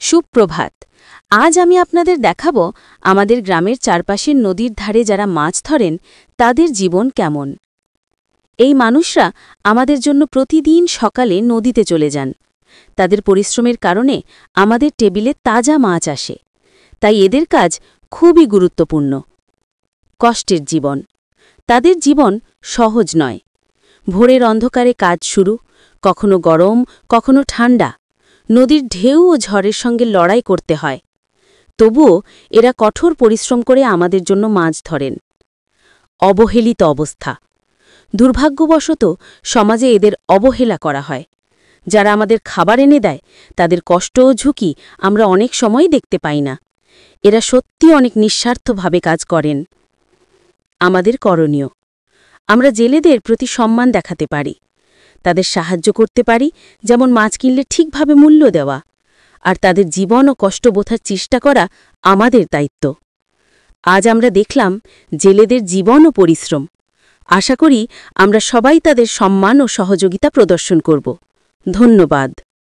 সুপ্রভাত। আজ আমি আপনাদের দেখাবো আমাদের গ্রামের চারপাশের নদীর ধারে যারা মাছ ধরেন তাদের জীবন কেমন। এই মানুষরা আমাদের জন্য প্রতিদিন সকালে নদীতে চলে যান। তাদের পরিশ্রমের কারণে আমাদের টেবিলে তাজা মাছ আসে। তাই এদের কাজ খুবই গুরুত্বপূর্ণ। কষ্টের জীবন। তাদের জীবন সহজ নয়। ভোরের অন্ধকারে কাজ শুরু, কখনো গরম, কখনো ঠান্ডা। নদীর ঢেউ ও ঝড়ের সঙ্গে লড়াই করতে হয়। তবুও এরা কঠোর পরিশ্রম করে আমাদের জন্য মাছ ধরেন। অবহেলিত অবস্থা। দুর্ভাগ্যবশত সমাজে এদের অবহেলা করা হয়। যারা আমাদের খাবার এনে দেয় তাদের কষ্ট ও ঝুঁকি আমরা অনেক সময় দেখতে পাই না। এরা সত্যি অনেক নিঃস্বার্থভাবে কাজ করেন। আমাদের করণীয়। আমরা জেলেদের প্রতি সম্মান দেখাতে পারি। তাদের সাহায্য করতে পারি, যেমন মাছ কিনলে ঠিকভাবে মূল্য দেওয়া। আর তাদের জীবন ও কষ্ট বোঝার চেষ্টা করা আমাদের দায়িত্ব। আজ আমরা দেখলাম জেলেদের জীবন ও পরিশ্রম। আশা করি আমরা সবাই তাদের সম্মান ও সহযোগিতা প্রদর্শন করব। ধন্যবাদ।